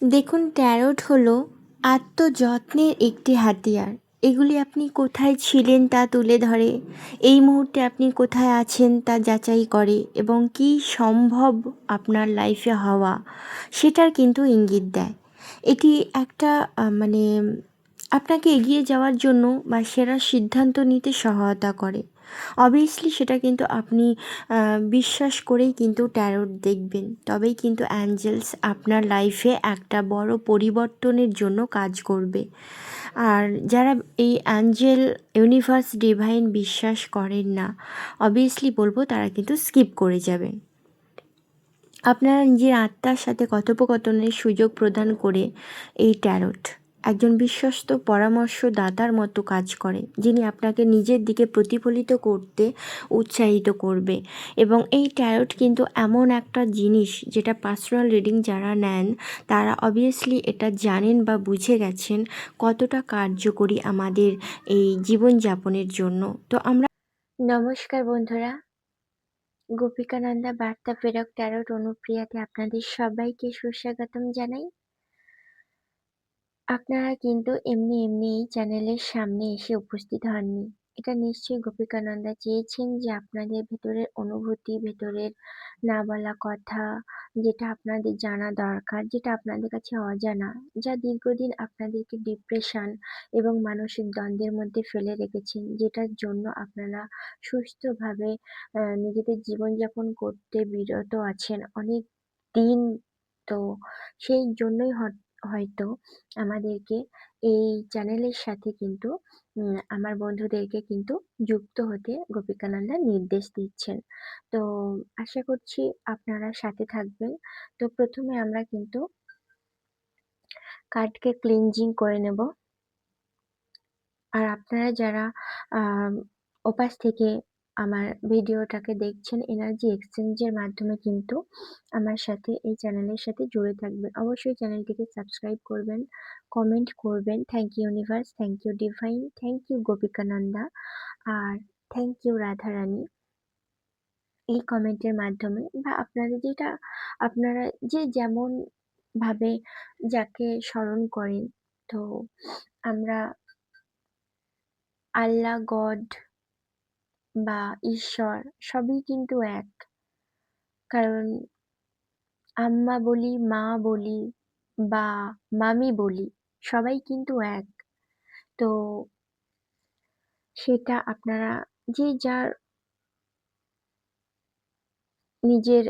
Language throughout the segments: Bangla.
দেখুন, ট্যারোট হলো আত্মযত্নের একটি হাতিয়ার। এগুলি আপনি কোথায় ছিলেন তা তুলে ধরে, এই মুহূর্তে আপনি কোথায় আছেন তা যাচাই করে এবং কী সম্ভব আপনার লাইফে হওয়া সেটার কিন্তু ইঙ্গিত দেয়। এটি একটা মানে আপনাকে এগিয়ে যাওয়ার জন্য বা সেরা সিদ্ধান্ত নিতে সহায়তা করে। অবভিয়াসলি সেটা কিন্তু আপনি বিশ্বাস করেই কিন্তু ট্যারোট দেখবেন, তবেই কিন্তু অ্যাঞ্জেলস আপনার লাইফে একটা বড় পরিবর্তনের জন্য কাজ করবে। আর যারা এই অ্যাঞ্জেল, ইউনিভার্স, ডিভাইন বিশ্বাস করেন না, অবভিয়াসলি বলবো তারা কিন্তু স্কিপ করে যাবেন। আপনার নিজের আত্মার সাথে কথোপকথনের সুযোগ প্রদান করে এই ট্যারোট একজন বিশ্বস্ত পরামর্শদাতার মতো কাজ করে, যিনি আপনাকে নিজের দিকে প্রতিফলিত করতে উৎসাহিত করবে। এবং এই ট্যারোট কিন্তু এমন একটা জিনিস যেটা পার্সোনাল রিডিং যারা নেন তারা অবভিয়াসলি এটা জানেন বা বুঝে গেছেন কতটা কার্যকরী আমাদের এই জীবনযাপনের জন্য। তো আমরা নমস্কার বন্ধুরা, গোপিকানন্দা বার্তা প্রেরক ট্যারোট অনুপ্রিয়াতে আপনাদের সবাইকে সুস্বাগতম জানাই। আপনারা কিন্তু এমনি এই চ্যানেলের সামনে এসে উপস্থিত হননি। এটা নিশ্চয়ই গোপিকানন্দা চেয়েছেন যে আপনাদের ভেতরের অনুভূতি, ভেতরের না বলা কথা, যেটা আপনাদের জানা দরকার, যেটা আপনাদের কাছে অজানা, যা দীর্ঘদিন আপনাদেরকে ডিপ্রেশন এবং মানসিক দ্বন্দ্বের মধ্যে ফেলে রেখেছেন, যেটার জন্য আপনারা সুস্থভাবে নিজেদের জীবনযাপন করতে বিরত আছেন অনেক দিন। তো সেই জন্যই হয়তো আমাদেরকে এই চ্যানেলের সাথে কিন্তু আমার বন্ধুদেরকে কিন্তু যুক্ত হতে গোপিকানন্দা নির্দেশ দিচ্ছেন। তো আশা করছি আপনারা সাথে থাকবেন। তো প্রথমে আমরা কিন্তু কার্ডকে ক্লিনজিং করে নেব। আর আপনারা যারা ওপাশ থেকে আমার ভিডিওটাকে দেখছেন, এনার্জি এক্সচেঞ্জের মাধ্যমে কিন্তু আমার সাথে এই চ্যানেলের সাথে জুড়ে থাকবেন। অবশ্যই চ্যানেলটিকে সাবস্ক্রাইব করবেন, কমেন্ট করবেন। Thank you universe, thank you divine, thank you Gopikananda, আর থ্যাংক ইউ রাধারানী। এই কমেন্টের মাধ্যমে বা আপনারা যেটা, আপনারা যে যেমন ভাবে যাকে স্মরণ করেন, তো আমরা আল্লাহ, গড বা ঈশ্বর সবই কিন্তু এক। কারণ আম্মা বলি, মা বলি বা মামি বলি, সবাই কিন্তু এক। তো সেটা আপনারা যে যার নিজের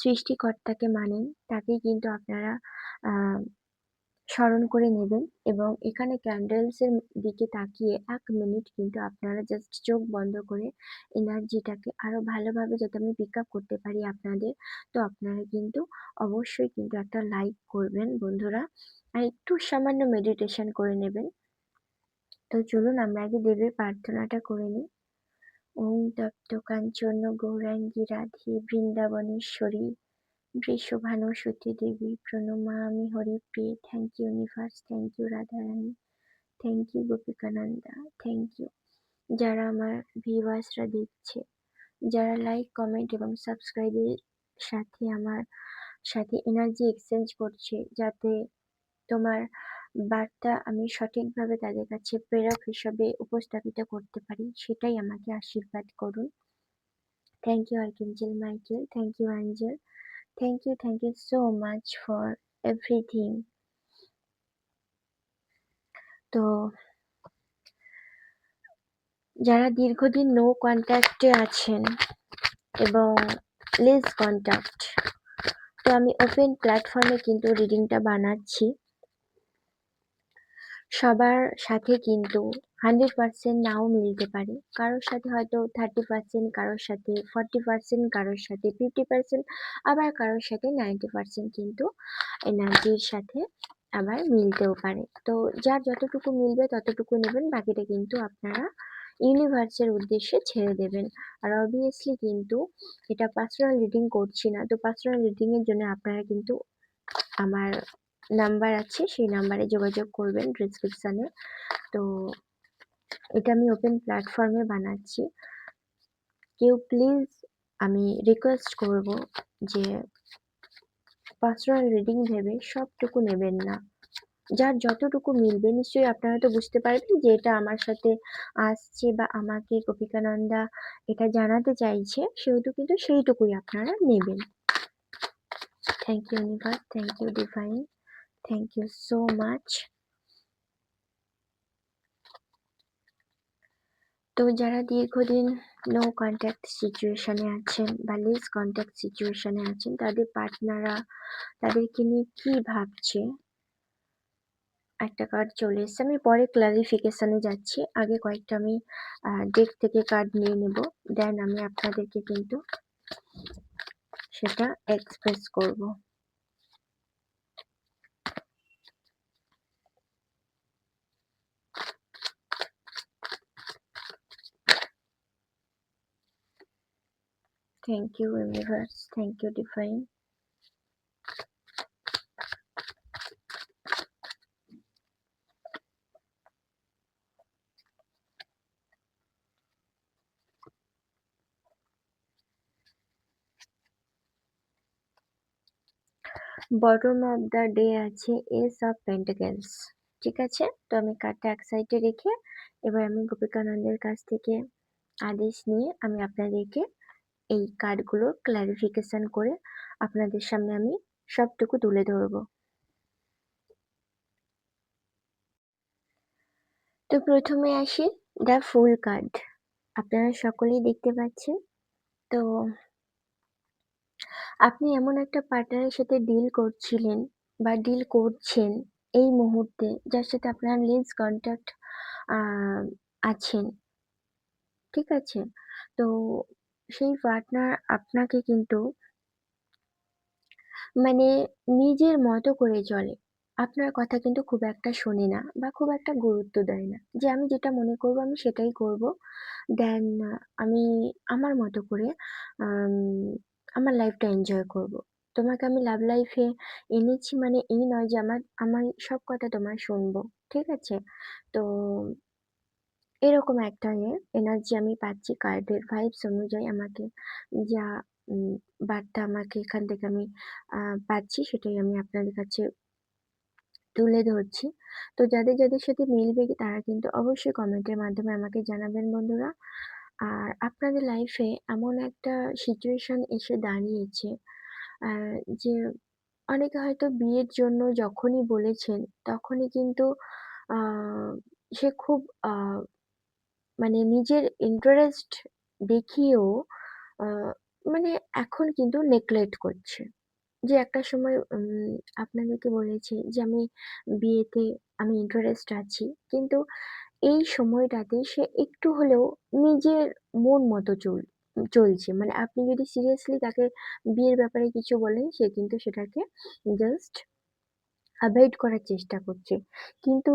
সৃষ্টিকর্তাকে মানেন, তাকেই কিন্তু আপনারা আহ স্মরণ করে নেবেন। এবং এখানে ক্যান্ডেলস এর দিকে তাকিয়ে 1 মিনিট কিন্তু আপনারা জাস্ট চোখ বন্ধ করে এনার্জিটাকে আরো ভালোভাবে যাতে আমি পিক আপ করতে পারি আপনাদের, তো আপনারা কিন্তু অবশ্যই কিন্তু একটা লাইক করবেন বন্ধুরা, আর একটু সামান্য মেডিটেশন করে নেবেন। তো চলুন আমরা আগে দেবের প্রার্থনাটা করে নিই। ওম তপ্ত কাঞ্চন গৌরাঙ্গী রাধে বৃন্দাবনেশ্বরী বৃষভানুসুতে দেবী প্রণমামি হরিপ্রিয়ে। Thank you universe, thank you Radharani, thank you Gopikananda, thank you. যারা আমার ভিউয়ার্সরা দেখছে, যারা লাইক, কমেন্ট এবং সাবস্ক্রাইবের সাথে আমার সাথে এনার্জি এক্সচেঞ্জ করছে, যাতে তোমার বার্তা আমি সঠিকভাবে তাদের কাছে প্রেরক হিসেবে উপস্থাপিত করতে পারি, সেটাই আমাকে আশীর্বাদ করুন। Thank you archangel Michael, thank you angel, thank you so much for everything. তো যারা দীর্ঘদিন নো কন্ট্যাক্টে আছেন এবং লেস কন্ট্যাক্ট, তো আমি ওপেন প্ল্যাটফর্মে কিন্তু রিডিংটা বানাচ্ছি। সবার সাথে কিন্তু 100% নাও মিলতে পারে, কারোর সাথে হয়তো 30%, কারোর সাথে 40%, কারোর সাথে 50%, আবার কারোর সাথে 90% কিন্তু এনার্জির সাথে আবার মিলতেও পারে। তো যার যতটুকু মিলবে ততটুকু নেবেন, বাকিটা কিন্তু আপনারা ইউনিভার্সের উদ্দেশ্যে ছেড়ে দেবেন। আর অবভিয়াসলি কিন্তু এটা পার্সোনাল রিডিং করছি না, তো পার্সোনাল রিডিং এর জন্য আপনারা কিন্তু আমার নাম্বার আছে, সেই নাম্বারে যোগাযোগ করবেন ডেসক্রিপশনে। তো এটা আমি ওপেন প্ল্যাটফর্মে বানাচ্ছি। কেউ প্লিজ, আমি রিকোয়েস্ট করব যে পার্সোনাল রিডিং ভেবে সবটুকু নেবেন না। যার যতটুকু মিলবে নিশ্চয়ই আপনারা তো বুঝতে পারবেন যে এটা আমার সাথে আসছে বা আমাকে গোপিকানন্দা এটা জানাতে চাইছে, সেহেতু কিন্তু সেইটুকুই আপনারা নেবেন। Thank you universe, thank you divine, thank you so much. তো যারা দীর্ঘদিন নো কন্ট্যাক্ট সিচুয়েশনে আছেন বা লেস কন্ট্যাক্ট সিচুয়েশনে আছেন, তাদের পার্টনাররা তাদেরকে নিয়ে কি ভাবছে, একটা কার্ড চলে এসছে। আমি পরে ক্লারিফিকেশনে যাচ্ছি। আগে কয়েকটা আমি ডেক থেকে কার্ড নিয়ে নেব। দেন আমি আপনাদেরকে কিন্তু সেটা এক্সপ্রেস করব। Thank you universe, thank you divine. Bottom of the day আছে এস অফ পেন্টাকেলস। ঠিক আছে? তো আমি কার্ডটা এক সাইডে রেখে এবার আমি গোপিকানন্দের কাছ থেকে আদেশ নিয়ে আমি আপনাদেরকে এই কার্ডগুলো ক্লারিফিকেশন করে আপনাদের সামনে আমি সবটুকু তুলে ধরবো। তো প্রথমে আসি দ্য ফুল কার্ড। আপনারা সকলেই দেখতে পাচ্ছেন। তো আপনি এমন একটা পার্টনারের সাথে ডিল করছিলেন বা ডিল করছেন এই মুহূর্তে, যার সাথে আপনার লেস কন্ট্যাক্ট আছেন। ঠিক আছে? তো সেই পার্টনার আপনাকে কিন্তু মানে নিজের মতো করে চলে। আপনার কথা কিন্তু খুব একটা শোনে না বা খুব একটা গুরুত্ব দেয় না। যে আমি যেটা মনে করব আমি সেটাই করব। দেন আমি আমার মতো করে আম আমার লাইফটা এনজয় করব। তোমাকে আমি লাভ লাইফে এনেছি মানে এই নয় যে আমার আমার সব কথা তোমার শুনবো। ঠিক আছে? তো এরকম একটা এনার্জি আমি পাচ্ছি কার্ডের ভাইবস অনুযায়ী আমাকে যা উম বার্তা আমাকে এখান থেকে আমি পাচ্ছি সেটাই আমি আপনাদের কাছে তুলে ধরছি। তো যাদের সাথে মিলবে তারা কিন্তু অবশ্যই কমেন্টের মাধ্যমে আমাকে জানাবেন বন্ধুরা। আর আপনাদের লাইফে এমন একটা সিচুয়েশন এসে দাঁড়িয়েছে আ যে অনেকে হয়তো বিয়ের জন্য যখনই বলেছেন তখনই কিন্তু আ সে খুব আ মানে নিজের ইন্টারেস্ট দেখিয়েও আ মানে এখন কিন্তু নেগলেক্ট করছে। যে একটা সময় আপনাদেরকে বলেছি যে বিয়েতে আমি ইন্টারেস্ট আছি। কিন্তু এই সময়টাতে সে একটু হলেও নিজের মন মতো চলছে। মানে আপনি যদি সিরিয়াসলি তাকে বিয়ের ব্যাপারে কিছু বলেন, সে কিন্তু সেটাকে জাস্ট এভয়েড করার চেষ্টা করছে। কিন্তু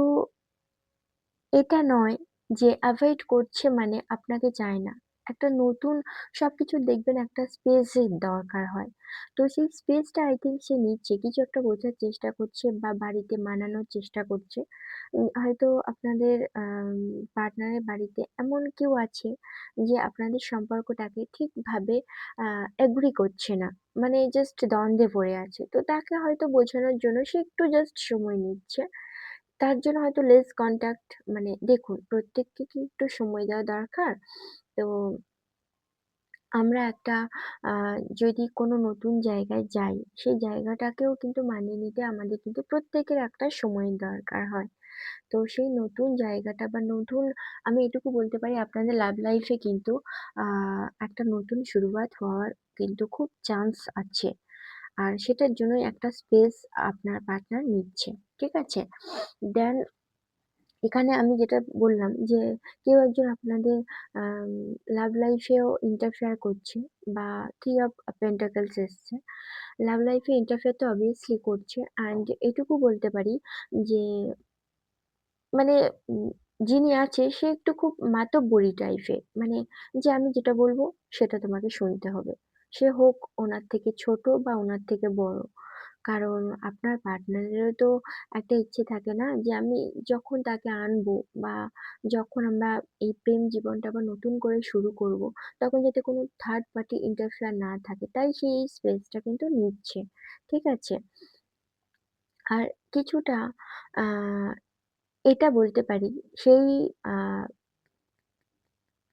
এটা নয় যে এভয়েড করছে মানে আপনাকে চায় না। একটা নতুন সবকিছু দেখবেন একটা স্পেস এর দরকার হয়। তো সেই স্পেসটা আই থিংক সে নিচ্ছে। কিছু একটা বোঝার চেষ্টা করছে বা বাড়িতে মানানোর চেষ্টা করছে। হয়তো আপনাদের পার্টনারের বাড়িতে এমন কেউ আছে যে আপনাদের সম্পর্কটাকে ঠিকভাবে আ এগ্রি করছে না। মানে জাস্ট দ্বন্দ্বে পড়ে আছে। তো তাকে হয়তো বোঝানোর জন্য সে একটু জাস্ট সময় নিচ্ছে। তার জন্য হয়তো লেস কনট্যাক্ট মানে দেখুন প্রত্যেককে কি একটু সময় দেওয়া দরকার। তো আমরা একটা আ যদি কোনো নতুন জায়গায় যাই, সেই জায়গাটাকেও কিন্তু মানিয়ে নিতে আমাদের কিন্তু প্রত্যেকের একটা সময়ের দরকার হয়। তো সেই নতুন জায়গাটা বা নতুন আমি এটুকু বলতে পারি আপনাদের লাভ লাইফে কিন্তু আ একটা নতুন শুরুয়াত হওয়ার কিন্তু খুব চান্স আছে। আর সেটার জন্যই একটা স্পেস আপনার পার্টনার নিচ্ছে। ঠিক আছে? দেন এখানে আমি যেটা বললাম যে কেউ একজন আপনাদের আম লাভ লাইফ এও ইন্টারফেয়ার করছে বা থ্রি অফ পেন্টাকলস এসছে। লাভ লাইফ এ ইন্টারফেয়ার তো অবভিয়াসলি করছে অ্যান্ড এটুকু বলতে পারি যে মানে উম যিনি আছে সে একটু খুব মাতব্বরি টাইপের। মানে যে আমি যেটা বলব সেটা তোমাকে শুনতে হবে। সে হোক ওনার থেকে ছোট বা ওনার থেকে বড়। কারণ আপনার পার্টনারেরও তো একটা ইচ্ছে থাকে না যে আমি যখন তাকে আনবো বা যখন আমরা এই প্রেম জীবনটা আবার নতুন করে শুরু করব, তখন যাতে কোনো থার্ড পার্টি ইন্টারফেয়ার না থাকে। তাই সে এই স্পেসটা কিন্তু নিচ্ছে। ঠিক আছে? আর কিছুটা আ এটা বলতে পারি সেই আ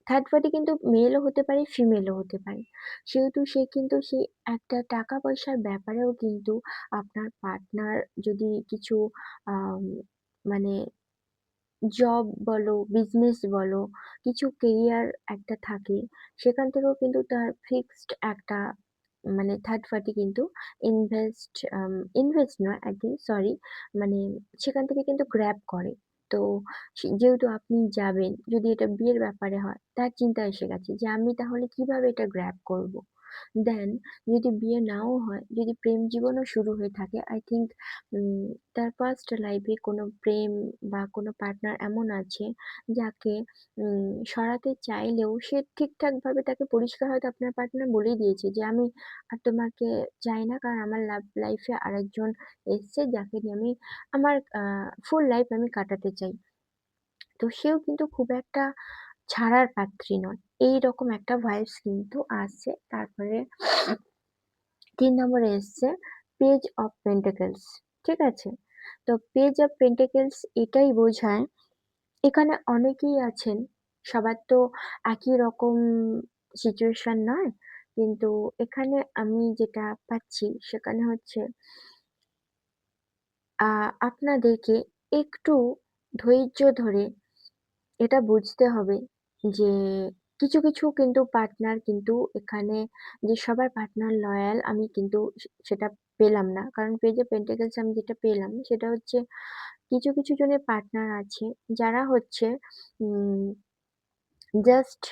থার্ড পার্টি কিন্তু মেলও হতে পারে, ফিমেলও হতে পারে। সেহেতু সে কিন্তু সেই একটা টাকা-পয়সার ব্যাপারেও কিন্তু আপনার পার্টনার যদি কিছু আম মানে জব বলো, বিজনেস বলো, কিছু কেরিয়ার একটা থাকে, সেখান থেকেও কিন্তু তার ফিক্সড একটা মানে থার্ড পার্টি কিন্তু ইনভেস্ট নয় I think সরি মানে সেখান থেকে কিন্তু গ্র্যাব করে। তো যেহেতু আপনি যাবেন, যদি এটা বিয়ের ব্যাপারে হয়, তার চিন্তা এসে গেছে যে আমি তাহলে কিভাবে এটা গ্র্যাব করব? দেন যদি বিয়ে নাও হয়, যদি প্রেম জীবনও শুরু হয়ে থাকে I think উম তার পাস্ট লাইফ এ কোনো প্রেম বা কোনো পার্টনার এমন আছে যাকে সরাতে চাইলেও সে ঠিকঠাকভাবে তাকে পরিষ্কার হয়তো আপনার পার্টনার বলেই দিয়েছে যে, "আমি আর তোমাকে চাই না। কারণ আমার লাভ লাইফ এ আরেকজন এসছে যাকে নিয়ে আমি আমার ফুল লাইফ আমি কাটাতে চাই।" তো সেও কিন্তু খুব একটা ছাড়ার পাত্রী নয়। এইরকম একটা ভাইবস কিন্তু আসছে। তারপরে ৩ নম্বরে এসছে পেজ অফ পেন্টাকেলস। ঠিক আছে? তো পেজ অফ পেন্টাকেলস এটাই বোঝায় এখানে অনেকেই আছেন। সবার তো একই রকম সিচুয়েশন নয়। কিন্তু এখানে আমি যেটা পাচ্ছি সেখানে হচ্ছে আ আপনাদেরকে একটু ধৈর্য ধরে এটা বুঝতে হবে যে কিছু কিন্তু পার্টনার কিন্তু এখানে যে সবার পার্টনার লয়াল আমি কিন্তু সেটা পেলাম না। কারণ পেজ অফ পেন্টাকেলস আমি যেটা পেলাম সেটা হচ্ছে কিছু জনের পার্টনার আছে যারা হচ্ছে উম জাস্ট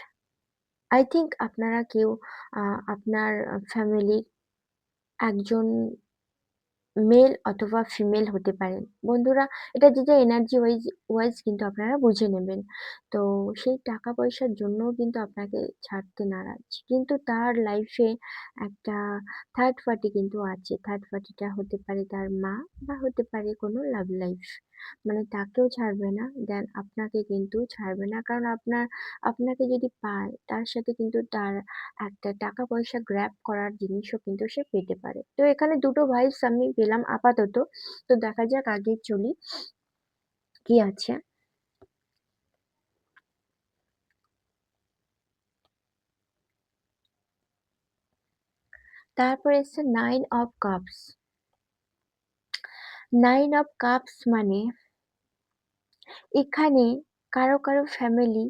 আই থিংক আপনারা কেউ আপনার ফ্যামিলির একজন মেল অথবা ফিমেল হতে পারেন। বন্ধুরা এটা যে যার এনার্জি ওয়াইজ কিন্তু আপনারা বুঝে নেবেন। তো সেই টাকা পয়সার জন্যও কিন্তু আপনাকে ছাড়তে নারাজ। কিন্তু তার লাইফে একটা থার্ড পার্টি কিন্তু আছে। থার্ড পার্টিটা হতে পারে তার মা বা হতে পারে কোনো লাভ লাইফ। মানে তাকেও ছাড়বে না, দেন আপনাকে কিন্তু ছাড়বে না। কারণ আপনাকে যদি পায় তার সাথে কিন্তু তার একটা টাকা পয়সা গ্র্যাব করার জিনিসও কিন্তু সে পেতে পারে। তো এখানে দুটো ভাইবস আমি পেলাম আপাতত। তো দেখা যাক আগে চলি কি আছে। তারপরে এসছে 9 অফ কাপস। 9 অফ কাপস মানে এখানে কারো ফ্যামিলি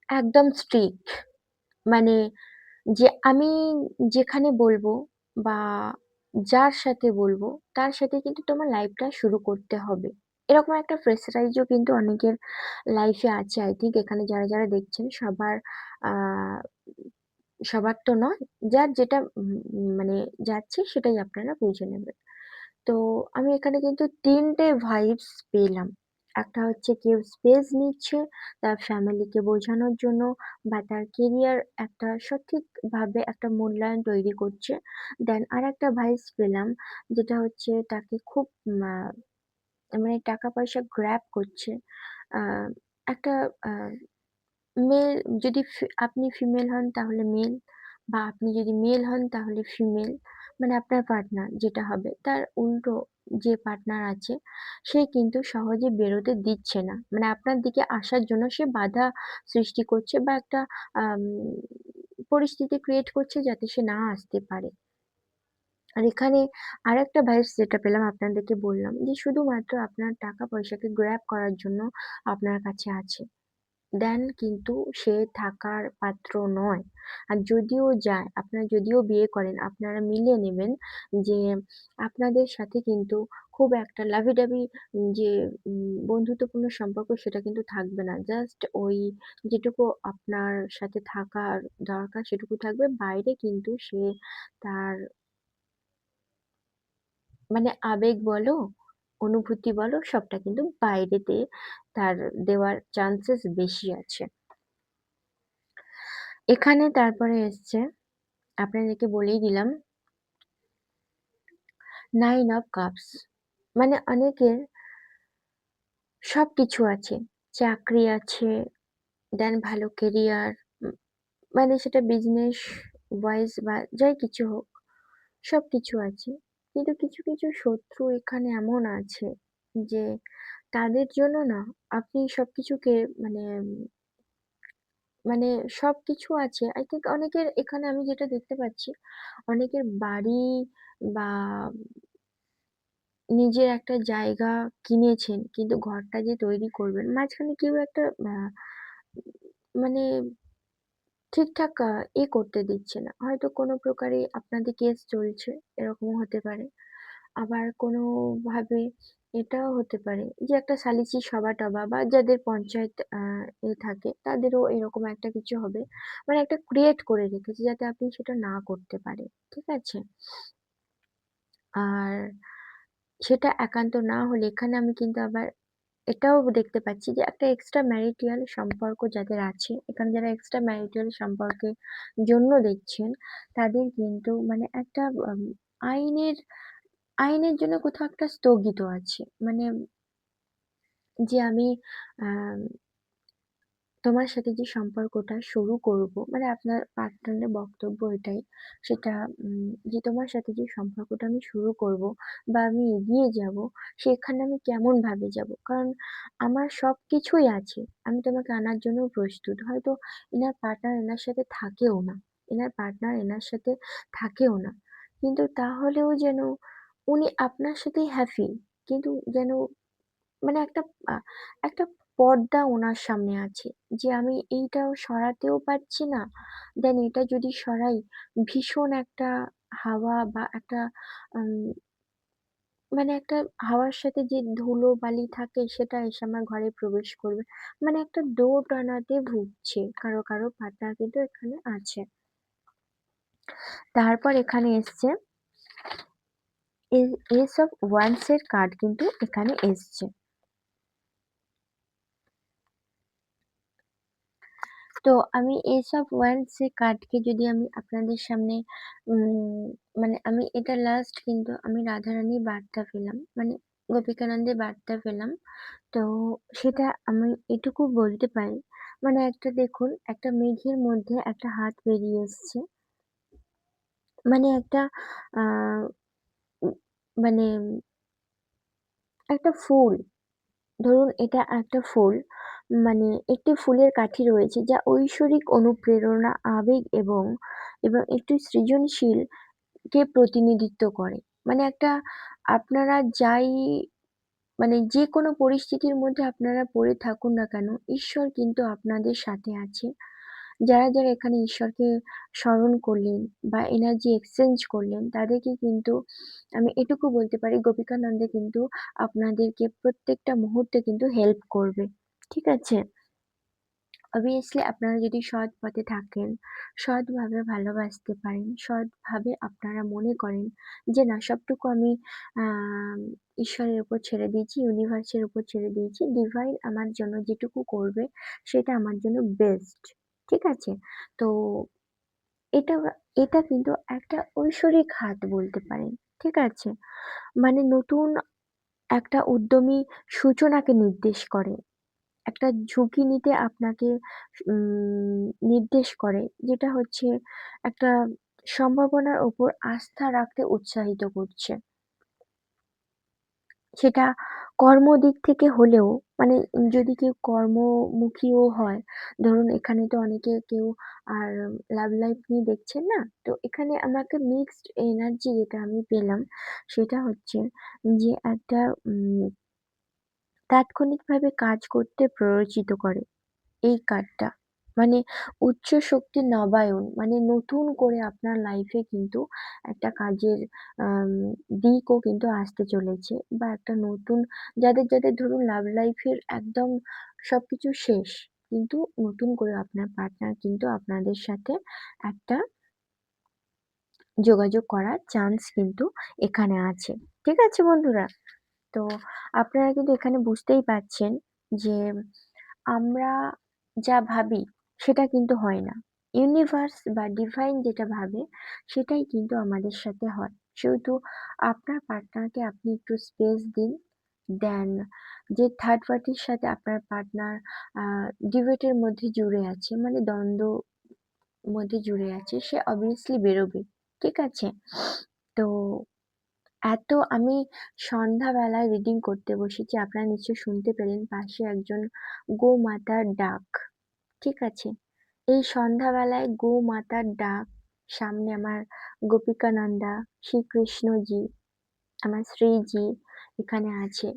একদম স্ট্রিক্ট। মানে যে আমি যেখানে বলবো বা যার সাথে বলবো তার সাথে কিন্তু তোমার লাইফটা শুরু করতে হবে। এরকম একটা প্রেশারাইজও কিন্তু অনেকের লাইফে আছে আই থিংক এখানে যারা দেখছেন আ সবার তো নয়। যার যেটা মানে যাচ্ছে সেটাই আপনারা বুঝে নেবেন। তো আমি এখানে কিন্তু ৩ টে ভাইবস পেলাম। একটা হচ্ছে কেউ স্পেস নিচ্ছে তার ফ্যামিলিকে বোঝানোর জন্য বা তার কেরিয়ার একটা সঠিকভাবে একটা মূল্যায়ন তৈরি করছে। দেন আরেকটা ভাইবস পেলাম যেটা হচ্ছে তাকে খুব মা মানে টাকা পয়সা গ্র্যাব করছে। আ একটা আ মেল যদি আপনি ফিমেল হন তাহলে মেল বা আপনি যদি মেল হন তাহলে ফিমেল মানে আপনার পার্টনার যেটা হবে তার উল্টো যে পার্টনার আছে সে কিন্তু সহজে বেরোতে দিচ্ছে না। মানে আপনার দিকে আসার জন্য সে বাধা সৃষ্টি করছে বা একটা আম পরিস্থিতি ক্রিয়েট করছে যাতে সে না আসতে পারে। আর এখানে আরেকটা ভাইবস যেটা পেলাম আপনাদেরকে বললাম যে শুধুমাত্র আপনার টাকা পয়সাকে গ্র্যাব করার জন্য আপনার কাছে আছে। দেন কিন্তু সে থাকার পাত্র নয়। আর যদিও যায়, আপনারা যদিও বিয়ে করেন, আপনারা মিলিয়ে নেবেন যে আপনাদের সাথে কিন্তু খুব একটা লাভি-ডাভি যে বন্ধুত্বপূর্ণ সম্পর্ক সেটা কিন্তু থাকবে না। জাস্ট ওই যেটুকু আপনার সাথে থাকার দরকার সেটুকু থাকবে। বাইরে কিন্তু সে তার মানে আবেগ বলো, অনুভূতি বলো সবটা কিন্তু বাইরেতে তার দেওয়ার চান্সেস বেশি আছে। এখানে তারপরে এসছে আপনাদেরকে বলেই দিলাম 9 অফ কাপস মানে অনেকের সবকিছু আছে। চাকরি আছে, দেন ভালো কেরিয়ার মানে সেটা বিজনেস ওয়াইজ বা যাই কিছু হোক। সবকিছু আছে। কিন্তু কিছু, কিছু শত্রু এখানে এমন আছে যে তাদের জন্য না আপনি সবকিছুকে মানে মানে সবকিছু আছে। I think অনেকের এখানে আমি যেটা দেখতে পাচ্ছি, অনেকের বাড়ি বা নিজের একটা জায়গা কিনেছেন, কিন্তু ঘরটা যে তৈরি করবেন, মাঝখানে কেউ একটা মানে ঠিকঠাক করতে দিচ্ছে না। হয়তো কোনো প্রকারে আপনাদের কেস চলছে, এরকমও হতে পারে। আবার কোনোভাবে এটাও হতে পারে যে একটা সালিসি সভা-টভা বা যাদের পঞ্চায়েত থাকে তাদেরও এরকম একটা কিছু হবে। মানে একটা ক্রিয়েট করে রেখেছে যাতে আপনি সেটা না করতে পারেন। ঠিক আছে? আর সেটা একান্ত না হলে এখানে আমি কিন্তু আবার এটাও দেখতে পাচ্ছি যে একটা এক্সট্রা ম্যারিটাল সম্পর্ক যাদের আছে, এখানে যারা এক্সট্রা ম্যারিটাল সম্পর্কের জন্য দেখছেন, তাদের কিন্তু মানে একটা আইনের আইনের জন্য কোথাও একটা স্থগিত আছে। মানে যে আমি আ তোমার সাথে যে সম্পর্কটা শুরু করব, মানে আপনার পার্টনারের বক্তব্য এটাই। সেটা যে তোমার সাথে যে সম্পর্কটা আমি শুরু করব বা আমি এগিয়ে যাব, সেখানে আমি কেমনভাবে যাব? কারণ আমার সবকিছুই আছে। আমি তোমাকে আনার জন্যও প্রস্তুত। হয়তো এনার পার্টনার এনার সাথে থাকেও না। এনার পার্টনার এনার সাথে থাকেও না। কিন্তু তাহলেও যেন উনি আপনার সাথেই হ্যাপি। কিন্তু যেন মানে আ একটা পর্দা উনার সামনে আছে যে আমি এইটাও সরাতেও পারছি না। দেন এটা যদি সরাই ভীষণ একটা হাওয়া বা একটা উম মানে একটা হাওয়ার সাথে যে ধুলো-বালি থাকে সেটা এসে আমার ঘরে প্রবেশ করবে। মানে একটা দোটানাতে ভুগছে। কারো, কারো পার্টনার কিন্তু এখানে আছে। তারপর এখানে এসছে এ এস অফ ওয়ান্ডস এর কার্ড কিন্তু এখানে এসছে। তো আমি এস অফ ওয়ান্ডস এর কার্ডকে যদি আমি আপনাদের সামনে উম মানে আমি এটা লাস্ট কিন্তু আমি রাধারানীর বার্তা পেলাম। মানে গোপীকানন্দের বার্তা পেলাম। তো সেটা আমি এটুকু বলতে পারি, মানে একটা দেখুন একটা মেঘের মধ্যে একটা হাত বেরিয়ে এসছে। মানে একটা আ উম মানে একটা ফুল, ধরুন এটা একটা ফুল, মানে একটি ফুলের কাঠি রয়েছে যা ঐশ্বরিক অনুপ্রেরণা, আবেগ এবং একটু সৃজনশীল কে প্রতিনিধিত্ব করে। মানে একটা আপনারা যাই মানে যেকোনো পরিস্থিতির মধ্যে আপনারা পড়ে থাকুন না কেন, ঈশ্বর কিন্তু আপনাদের সাথে আছে। যারা, যারা এখানে ঈশ্বরকে স্মরণ করলেন বা এনার্জি এক্সচেঞ্জ করলেন, তাদেরকে কিন্তু আমি এটুকু বলতে পারি গোপীকানন্দে কিন্তু আপনাদেরকে প্রত্যেকটা মুহূর্তে কিন্তু হেল্প করবে। ঠিক আছে? obviously আপনারা যদি সৎ পথে থাকেন, সৎভাবে ভালোবাসতে পারেন, সৎভাবে আপনারা মনে করেন যে না সবটুকু আমি আ ঈশ্বরের উপর ছেড়ে দিয়েছি, ইউনিভার্সের উপর ছেড়ে দিয়েছি। ডিভাইন আমার জন্য যেটুকু করবে সেটা আমার জন্য বেস্ট। ঠিক আছে? তো এটা এটা কিন্তু একটা ঐশ্বরিক হাত বলতে পারেন। ঠিক আছে? মানে নতুন একটা উদ্যমী সূচনাকে নির্দেশ করে। একটা ঝুঁকি নিতে আপনাকে উম নির্দেশ করে। যেটা হচ্ছে একটা সম্ভাবনার উপর আস্থা রাখতে উৎসাহিত করছে। সেটা কর্মদিক থেকে হলেও মানে যদি কেউ কর্মমুখীও হয়, ধরুন এখানে তো অনেকে কেউ আর লাভ লাইফ নিয়ে দেখছেন না? তো এখানে আমাকে মিক্সড এনার্জি যেটা আমি পেলাম সেটা হচ্ছে যে একটা তাৎক্ষণিকভাবে কাজ করতে প্ররোচিত করে। এই কার্ডটা। মানে উচ্চ শক্তির নবায়ন, মানে নতুন করে আপনার লাইফে কিন্তু একটা কাজের আম দিকও কিন্তু আসতে চলেছে বা একটা নতুন যাদের, যাদের ধরুন লাভ লাইফের একদম সবকিছু শেষ। কিন্তু নতুন করে আপনার পার্টনার কিন্তু আপনাদের সাথে একটা যোগাযোগ করার চান্স কিন্তু এখানে আছে। ঠিক আছে বন্ধুরা? তো আপনারা কিন্তু এখানে বুঝতেই পারছেন যে আমরা যা ভাবি সেটা কিন্তু হয় না। ইউনিভার্স বা ডিভাইন যেটা ভাবে সেটাই কিন্তু আমাদের সাথে হয়। সেহেতু আপনার পার্টনারকে আপনি একটু স্পেস দিন। দেন যে থার্ড পার্টির সাথে আপনার পার্টনার আ ডিবেট এর মধ্যে জুড়ে আছে মানে দ্বন্দ্ব মধ্যে জুড়ে আছে সে obviously বেরোবে। ঠিক আছে? তো আমি সন্ধ্যাবেলায় রিডিং করতে বসেছি। আপনারা নিশ্চয়ই শুনতে পেলেন পাশে একজন গোমাতার ডাক। ঠিক আছে? এই সন্ধ্যাবেলায় গোমাতার ডাক, সামনে আমার গোপিকানন্দা, শ্রীকৃষ্ণজি, আমার শ্রীজি এখানে আছে।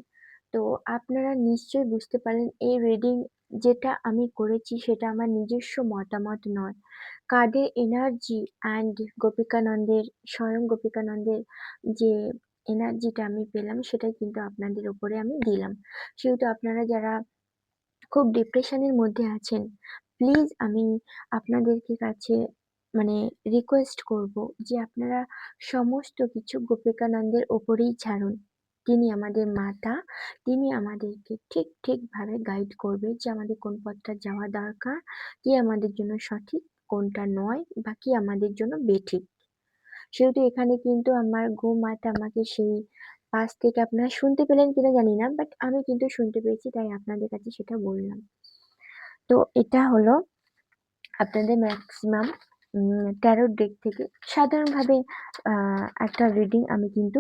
তো আপনারা নিশ্চয়ই বুঝতে পারলেন এই রিডিং যেটা আমি করেছি সেটা আমার নিজস্ব মতামত নয়। কার্ডের এনার্জি অ্যান্ড গোপিকানন্দের, স্বয়ং গোপিকানন্দের যে এনার্জিটা আমি পেলাম সেটাই কিন্তু আপনাদের উপরে আমি দিলাম। সেহেতু আপনারা যারা খুব ডিপ্রেশনের মধ্যে আছেন, প্লিজ আমি আপনাদেরকে কাছে মানে রিকোয়েস্ট করব যে আপনারা সমস্ত কিছু গোপিকানন্দের ওপরেই ছাড়ুন। তিনি আমাদের মাতা, তিনি আমাদেরকে ঠিকভাবে গাইড করবে যে আমাদের কোন পথটা যাওয়া দরকার, কি আমাদের জন্য সঠিক, কোনটা নয় বা কি আমাদের জন্য বেঠিক। সেহেতু এখানে কিন্তু আমার গোমাতা আমাকে সেই পাশ থেকে আপনারা শুনতে পেলেন কিনা জানি না, বাট আমি কিন্তু শুনতে পেয়েছি তাই আপনাদের কাছে সেটা বললাম। তো এটা হলো আপনাদের ম্যাক্সিমাম ট্যারোট ডেক থেকে সাধারণভাবে একটা রিডিং আমি কিন্তু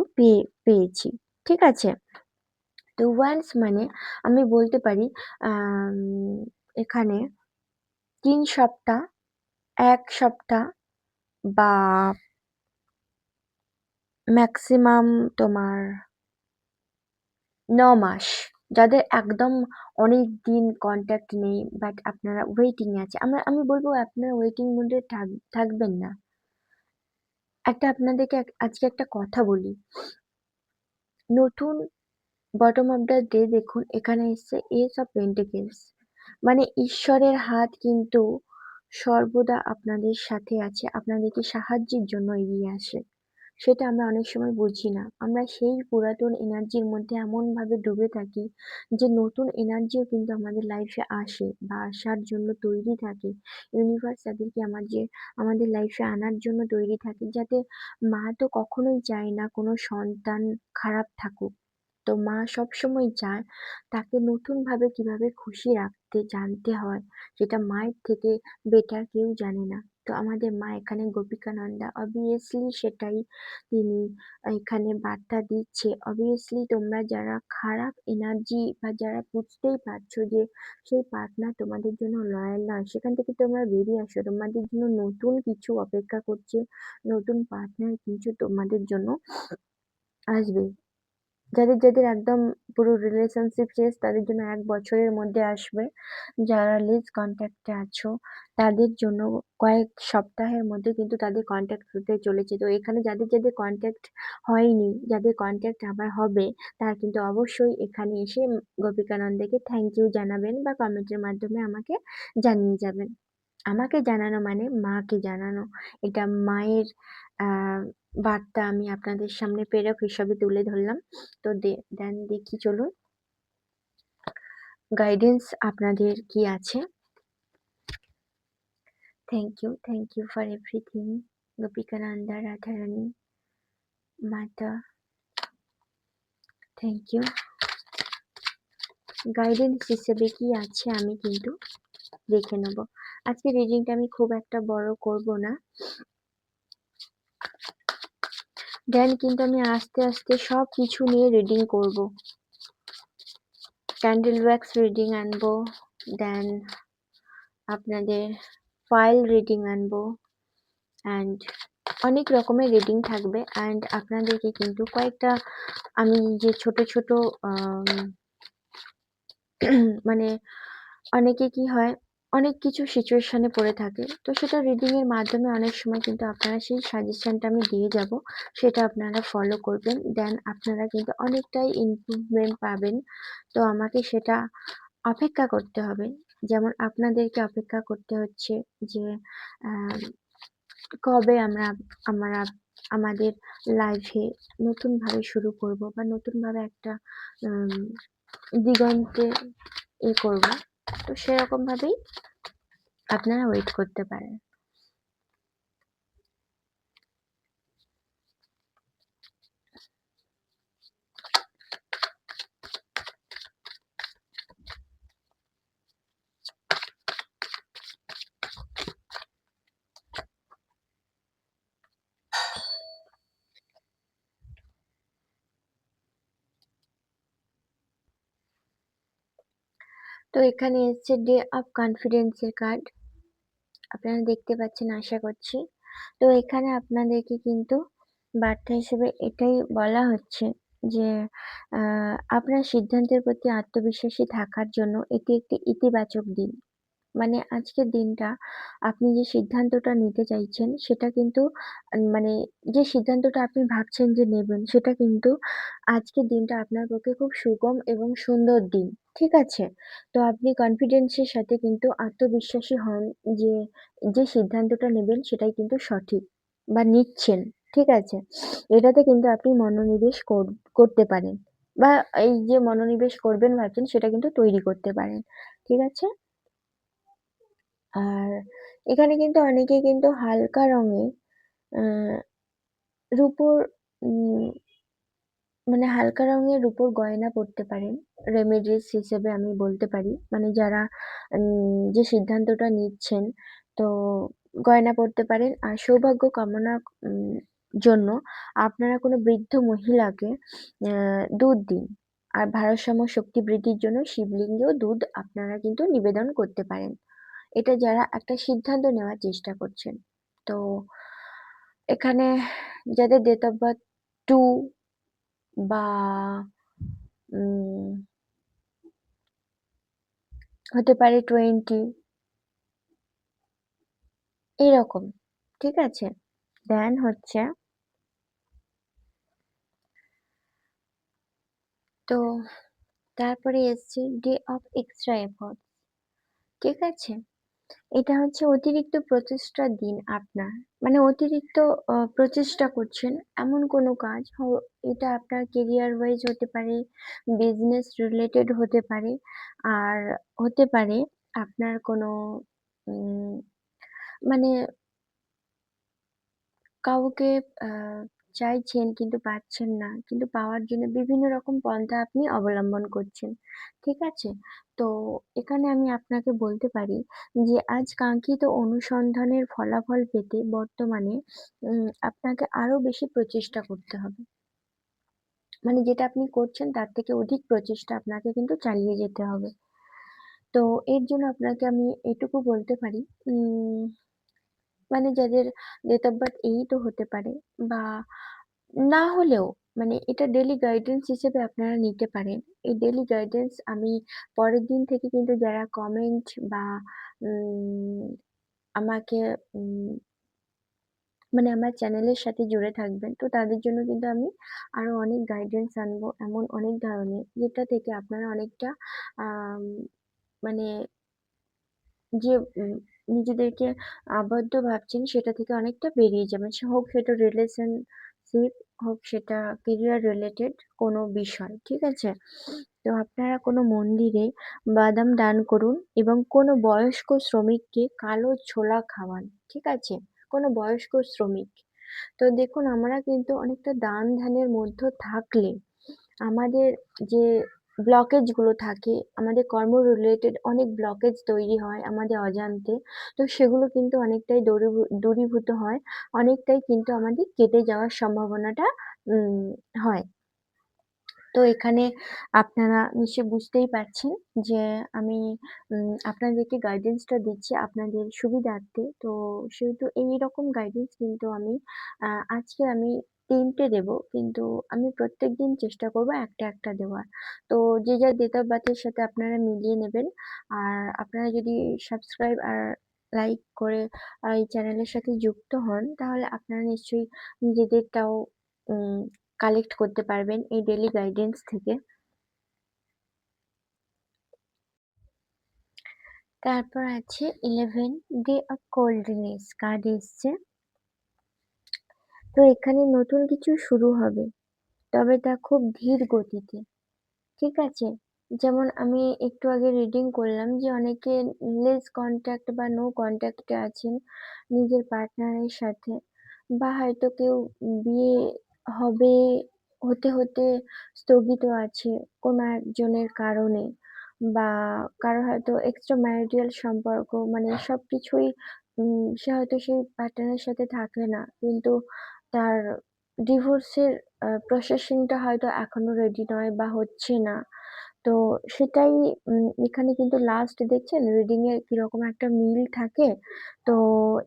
পেয়েছি। ঠিক আছে? তো ওয়ান্স মানে আমি বলতে পারি আম এখানে ৩ সপ্তাহ, ১ সপ্তাহ বা ম্যাক্সিমাম তোমার ৯ মাস। যাদের একদম অনেকদিন কনট্যাক্ট নেই বাট আপনারা ওয়েটিং এ আছে। আমি বলব আপনারা ওয়েটিং মোড এ থাকবেন না। আপনাদেরকে আজকে একটা কথা বলি। নতুন বটম অফ দ্য ডে দেখুন এখানে এসছে এস অফ পেন্টিকেলস। মানে ঈশ্বরের হাত কিন্তু সর্বদা আপনাদের সাথে আছে, আপনাদেরকে সাহায্যের জন্য এগিয়ে আসে। সেটা আমরা অনেক সময় বুঝি না। আমরা সেই পুরাতন এনার্জির মধ্যে এমনভাবে ডুবে থাকি যে নতুন এনার্জিও কিন্তু আমাদের লাইফে আসে বা আসার জন্য তৈরি থাকে। ইউনিভার্স তাদেরকে আমাদের লাইফে আনার জন্য তৈরি থাকে, যাতে মা তো কখনোই চায় না কোনো সন্তান খারাপ থাকুক। তো মা সবসময় চায় তাকে নতুনভাবে কিভাবে খুশি রাখতে জানতে হয়, সেটা মায়ের থেকে বেটার কেউ জানে না। তো আমাদের মা এখানে গোপিকানন্দা অবভিয়াসলি সেটাই তিনি এখানে বার্তা দিচ্ছে। অবভিয়াসলি তোমরা যারা খারাপ এনার্জি বা যারা বুঝতেই পারছো যে সেই পার্টনার তোমাদের জন্য লয়াল নয়, সেখান থেকে তোমরা বেরিয়ে আসো। তোমাদের জন্য নতুন কিছু অপেক্ষা করছে, নতুন পার্টনার কিছু তোমাদের জন্য আসবে। যাদের একদম পুরো রিলেশনশিপ শেষ তাদের জন্য ১ বছরের মধ্যে আসবে। যারা লিস্ট কন্ট্যাক্ট এ আছো তাদের জন্য কয়েক সপ্তাহের মধ্যে কিন্তু তাদের কন্ট্যাক্ট হতে চলেছে। তো এখানে যাদের কন্ট্যাক্ট হয়নি, যাদের কন্ট্যাক্ট আবার হবে, তারা কিন্তু অবশ্যই এখানে এসে গোপিকানন্দেকে থ্যাংক ইউ জানাবেন বা কমেন্টের মাধ্যমে আমাকে জানিয়ে যাবেন। আমাকে জানানো মানে মাকে জানানো। এটা মায়ের আ বার্তা আমি আপনাদের সামনে প্রেরক হিসাবে তুলে ধরলাম। তো দেন দেখি চলুন গাইডেন্স আপনাদের কি আছে। Thank you for everything. Gopikananda, Radharani, মাতা, থ্যাংক ইউ। গাইডেন্স হিসেবে কি আছে আমি কিন্তু দেখে নেব। আজকের রিডিংটা আমি খুব একটা বড় করব না। দেন কিন্তু আমি আস্তে সবকিছু নিয়ে রিডিং করব। ক্যান্ডেল ওয়াক্স রিডিং আনবো, দেন আপনাদের ফাইল রিডিং আনবো অ্যান্ড অনেক রকমের রিডিং থাকবে। অ্যান্ড আপনাদেরকে কিন্তু কয়েকটা আমি যে ছোট মানে অনেকে কি হয় অনেক কিছু সিচুয়েশনে পড়ে থাকে, তো সেটা রিডিং এর মাধ্যমে অনেক সময় কিন্তু আপনারা সেই সাজেশনটা আমি দিয়ে যাব, সেটা আপনারা ফলো করবেন। দেন আপনারা কিন্তু অনেকটাই ইমপ্রুভমেন্ট পাবেন। তো আমাকে সেটা অপেক্ষা করতে হবে। যেমন আপনাদেরকে অপেক্ষা করতে হচ্ছে যে কবে আমরা আমাদের লাইফে নতুনভাবে শুরু করব বা নতুনভাবে একটা উম দিগন্তে করব। তো সেরকম ভাবেই আপনারা ওয়েট করতে পারেন। তো এখানে এসছে ডে অফ কনফিডেন্স এর কার্ড। আপনারা দেখতে পাচ্ছেন আশা করছি। তো এখানে আপনাদেরকে কিন্তু বার্তা হিসেবে এটাই বলা হচ্ছে যে আ আপনার সিদ্ধান্তের প্রতি আত্মবিশ্বাসী থাকার জন্য এটি একটি ইতিবাচক দিন। মানে আজকের দিনটা আপনি যে সিদ্ধান্তটা নিতে চাইছেন সেটা কিন্তু মানে যে সিদ্ধান্তটা আপনি ভাবছেন যে নেবেন সেটা কিন্তু আজকের দিনটা আপনার পক্ষে খুব সুগম এবং সুন্দর দিন। ঠিক আছে? তো আপনি কনফিডেন্স এর সাথে কিন্তু আত্মবিশ্বাসী হন যে, যে সিদ্ধান্তটা নেবেন সেটাই কিন্তু সঠিক বা নিচ্ছেন। ঠিক আছে? এটাতে কিন্তু আপনি মনোনিবেশ করতে পারেন বা এই যে মনোনিবেশ করবেন ভাবছেন সেটা কিন্তু তৈরি করতে পারেন। ঠিক আছে? আর এখানে কিন্তু অনেকেই কিন্তু হালকা রঙে আ রুপোর উম মানে হালকা রঙের রুপোর গয়না পরতে পারেন। রেমেডিস হিসেবে আমি বলতে পারি। মানে যারা যে সিদ্ধান্তটা নিচ্ছেন তো গয়না পরতে পারেন। আর সৌভাগ্য কামনা উম জন্য আপনারা কোনো বৃদ্ধ মহিলাকে দুধ দিন। আর ভারসাম্য শক্তি বৃদ্ধির জন্য শিবলিঙ্গেও দুধ আপনারা কিন্তু নিবেদন করতে পারেন। এটা যারা একটা সিদ্ধান্ত নেওয়ার চেষ্টা করছেন। তো এখানে যাদের ডেট অফ বার্থ 2 বা উম হতে পারে 20 এরকম। ঠিক আছে? দেন হচ্ছে তো তারপরে এসছে ডে অফ এক্সট্রা এফোর্ট। ঠিক আছে? এটা হচ্ছে অতিরিক্ত প্রচেষ্টার দিন আপনার। মানে অতিরিক্ত প্রচেষ্টা করছেন এমন কোনো কাজ এটা আপনার কেরিয়ার ওয়াইজ হতে পারে, বিজনেস রিলেটেড হতে পারে, আর হতে পারে আপনার কোনো উম মানে কাউকে আ চাইছেন কিন্তু পাচ্ছেন না। কিন্তু পাওয়ার জন্য বিভিন্ন রকম পন্থা আপনি অবলম্বন করছেন। ঠিক আছে? তো এখানে আমি আপনাকে বলতে পারি যে আজ কাঙ্ক্ষিত অনুসন্ধানের ফলাফল পেতে বর্তমানে আপনাকে আরো বেশি প্রচেষ্টা করতে হবে। মানে যেটা আপনি করছেন তার থেকে অধিক প্রচেষ্টা আপনাকে কিন্তু চালিয়ে যেতে হবে। তো এর জন্য আপনাকে আমি এটুকু বলতে পারি উম মানে যাদের ডেট অফ বার্থ 8 ও হতে পারে বা না হলেও মানে এটা ডেইলি গাইডেন্স হিসেবে আপনারা নিতে পারেন। এই ডেইলি গাইডেন্স আমি পরের দিন থেকে কিন্তু যারা কমেন্ট বা উম আমাকে উম মানে আমার চ্যানেলের সাথে জুড়ে থাকবেন। তো তাদের জন্য কিন্তু আমি আরো অনেক গাইডেন্স আনবো এমন অনেক ধরনের যেটা থেকে আপনারা অনেকটা আম মানে যে নিজেদেরকে আবদ্ধ ভাবছেন সেটা থেকে অনেকটা বেরিয়ে যাবেন। হোক সেটা রিলেশনশিপ, হোক সেটা কেরিয়ার রিলেটেড কোনো বিষয়। ঠিক আছে? তো আপনারা কোনো মন্দিরে বাদাম দান করুন এবং কোনো বয়স্ক শ্রমিককে কালো ছোলা খাওয়ান। ঠিক আছে? কোনো বয়স্ক শ্রমিক। তো দেখুন আমরা কিন্তু অনেকটা দান-ধ্যানের মধ্য থাকলে আমাদের যে ব্লকেজ গুলো থাকে, আমাদের কর্ম রিলেটেড অনেক ব্লকেজ তৈরি হয় আমাদের অজান্তে। তো সেগুলো কিন্তু অনেকটাই দূরীভূত হয়। অনেকটাই কিন্তু আমাদের কেটে যাওয়ার সম্ভাবনাটা হয়। তো এখানে আপনারা নিশ্চয়ই বুঝতেই পারছেন যে আমি আপনাদেরকে গাইডেন্সটা দিচ্ছি আপনাদের সুবিধার্থে। তো সেহেতু এইরকম গাইডেন্স কিন্তু আমি আজকে আমি ৩ টে দেবো। কিন্তু আমি প্রত্যেকদিন চেষ্টা করব একটা, একটা দেওয়ার। তো যে যার ডেট অফ বার্থ এর সাথে আপনারা মিলিয়ে নেবেন। আর আপনারা যদি সাবস্ক্রাইব আর লাইক করে এই চ্যানেলের সাথে যুক্ত হন তাহলে আপনারা নিশ্চয়ই নিজেদেরটাও উম কালেক্ট করতে পারবেন এই ডেইলি গাইডেন্স থেকে। তারপর আছে 11 ডে অফ কোল্ডনেস কার্ড এসছে। তো এখানে নতুন কিছু শুরু হবে। তবে তা খুব ধীর গতিতে। ঠিক আছে? যেমন আমি একটু আগে রিডিং করলাম যে অনেকে লেস কনট্যাক্ট বা নো কনট্যাক্ট এ আছেন নিজের পার্টনারের সাথে। বা হয়তো কেউ বিয়ে হবে হতে স্থগিত আছে কোনো একজনের কারণে। বা কারো হয়তো এক্সট্রা ম্যারিটাল সম্পর্ক মানে সবকিছুই সে হয়তো সেই পার্টনারের সাথে থাকে না। কিন্তু তার ডিভোর্সের প্রসেসিং টা হয়তো এখনো রেডি নয় বা হচ্ছে না। তো সেটাই এখানে কিন্তু লাস্ট দেখছেন রিডিংয়ে কিরকম একটা মিল থাকে। তো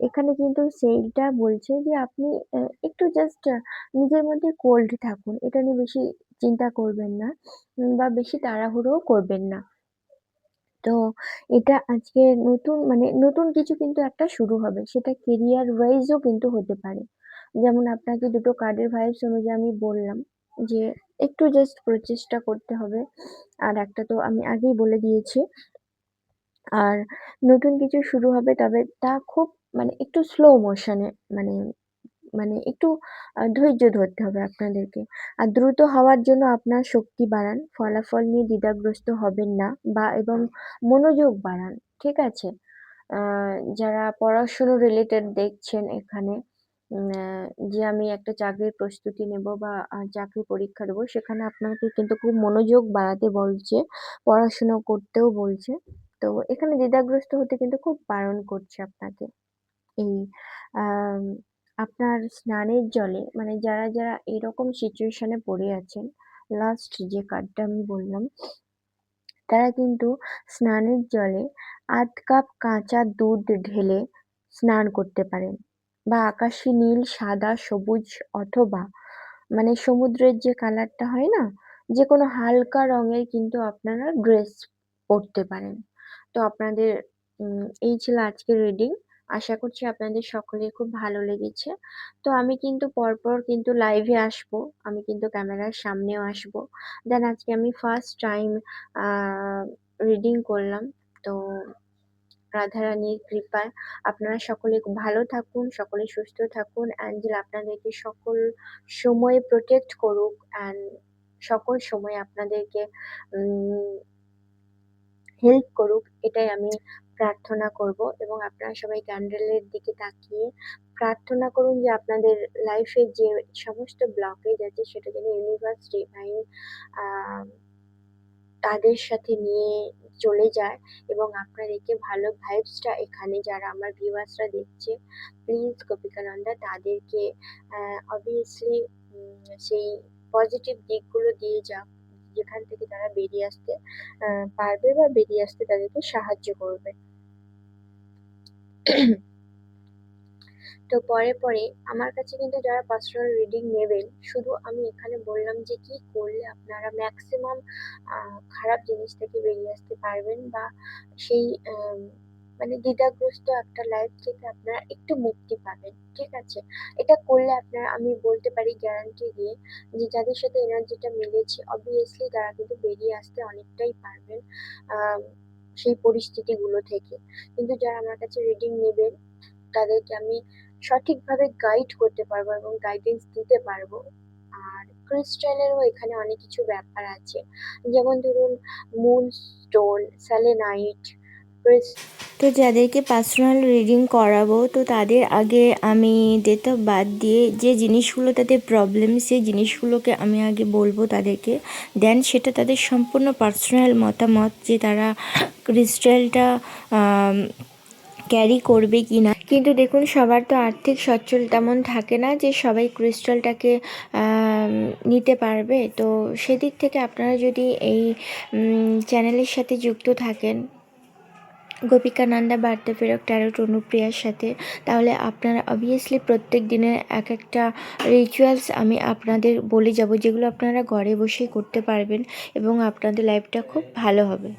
এখানে কিন্তু সেইটা বলছে যে আপনি একটু জাস্ট নিজের মধ্যে কোল্ড থাকুন। এটা নিয়ে বেশি চিন্তা করবেন না বা বেশি তাড়াহুড়োও করবেন না। তো এটা আজকে নতুন মানে নতুন কিছু কিন্তু একটা শুরু হবে। সেটা কেরিয়ার ওয়াইজও কিন্তু হতে পারে। যেমন আপনাকে দুটো কার্ডের ভাইবস অনুযায়ী আমি বললাম যে একটু জাস্ট প্রচেষ্টা করতে হবে। আর একটা তো আমি আগেই বলে দিয়েছি। আর নতুন কিছু শুরু হবে তবে তা খুব মানে একটু স্লো মোশনে মানে মানে একটু ধৈর্য ধরতে হবে আপনাদেরকে। আর দ্রুত হওয়ার জন্য আপনার শক্তি বাড়ান, ফলাফল নিয়ে দ্বিধাগ্রস্ত হবেন না বা এবং মনোযোগ বাড়ান। ঠিক আছে? আ যারা পড়াশুনো রিলেটেড দেখছেন এখানে উম আ যে আমি একটা চাকরির প্রস্তুতি নেব বা চাকরির পরীক্ষা দেবো সেখানে আপনাকে কিন্তু খুব মনোযোগ বাড়াতে বলছে, পড়াশুনো করতেও বলছে। তো এখানে দ্বিধাগ্রস্ত হতে কিন্তু খুব বারণ করছে আপনাকে। এই আম আপনার স্নানের জলে মানে যারা এরকম সিচুয়েশন এ পড়ে আছেন, লাস্ট যে কার্ডটা আমি বললাম, তারা কিন্তু স্নানের জলে ৮ কাপ কাঁচা দুধ ঢেলে স্নান করতে পারেন। বা আকাশি নীল, সাদা, সবুজ অথবা মানে সমুদ্রের যে কালারটা হয় না? যেকোনো হালকা রঙের কিন্তু আপনারা ড্রেস পরতে পারেন। তো আপনাদের এই ছিল আজকের রিডিং। আশা করছি আপনাদের সকলের খুব ভালো লেগেছে। তো আমি কিন্তু পরপর কিন্তু লাইভে আসবো। আমি কিন্তু ক্যামেরার সামনেও আসবো। দেন আজকে আমি ফার্স্ট টাইম আ রিডিং করলাম। তো রাধারানীর কৃপায় আপনারা সকলে খুব ভালো থাকুন, সকলে সুস্থ থাকুন। অ্যাঞ্জেল আপনাদেরকে সকল সময় প্রটেক্ট করুক অ্যান্ড সকল সময় আপনাদেরকে উম হেল্প করুক এটাই আমি প্রার্থনা করব এবং আপনারা সবাই ক্যান্ডেলের দিকে তাকিয়ে প্রার্থনা করুন যে আপনাদের লাইফে যে সমস্ত ব্লকেজ আছে সেটা যেন ইউনিভার্স ডিভাইন আহ তাদের সাথে নিয়ে চলে যায় এবং আপনাদেরকে ভালো ভাইবসটা এখানে যারা আমার ভিউয়ার্সরা দেখছে প্লিজ গোপিকানন্দা তাদেরকে অবভিয়াসলি সেই পজিটিভ দিকগুলো দিয়ে যাক যেখান থেকে তারা বেরিয়ে আসতে পারবে বা বেরিয়ে আসতে তাদেরকে সাহায্য করবে। তো পরে আমার কাছে কিন্তু যারা পার্সোনাল রিডিং নেবেন শুধু আমি এখানে বললাম যে কি করলে আপনারা ম্যাক্সিমাম খারাপ জিনিস থেকে বেরিয়ে আসতে পারবেন বা সেই মানে দ্বিধাগ্রস্ত একটা লাইফ থেকে আপনারা একটু মুক্তি পাবেন। ঠিক আছে? এটা করলে আপনারা আমি বলতে পারি গ্যারান্টি দিয়ে যে যাদের সাথে এনার্জিটা মিলেছে অবভিয়াসলি তারা কিন্তু বেরিয়ে আসতে অনেকটাই পারবেন আম সেই পরিস্থিতিগুলো থেকে। কিন্তু যারা আমার কাছে রিডিং নেবেন তাদেরকে আমি সঠিকভাবে গাইড করতে পারবো এবং গাইডেন্স দিতে পারবো। আর ক্রিস্টালেরও এখানে অনেক কিছু ব্যাপার আছে। যেমন ধরুন মুন স্টোন, সেলেনাইট, ক্রিস তো যাদেরকে পার্সোনাল রিডিং করাবো তো তাদের আগে আমি ডেট অফ বার্থ দিয়ে যে জিনিসগুলো তাদের প্রবলেম সেই জিনিসগুলোকে আমি আগে বলবো তাদেরকে। দেন সেটা তাদের সম্পূর্ণ পার্সোনাল মতামত যে তারা ক্রিস্টালটা ক্যারি করবে কি না। কিন্তু দেখুন সবার তো আর্থিক সচ্ছল তেমন থাকে না যে সবাই ক্রিস্টালটাকে নিতে পারবে। তো সেদিক থেকে আপনারা যদি এই চ্যানেলের সাথে যুক্ত থাকেন গোপিকানন্দা বার্তা প্রেরক ট্যারোট অনুপ্রিয়ার সাথে তাহলে আপনারা অবভিয়াসলি প্রত্যেক দিনের এক একটা রিচুয়ালস আমি আপনাদের বলে যাব যেগুলো আপনারা ঘরে বসেই করতে পারবেন এবং আপনাদের লাইফটা খুব ভালো হবে।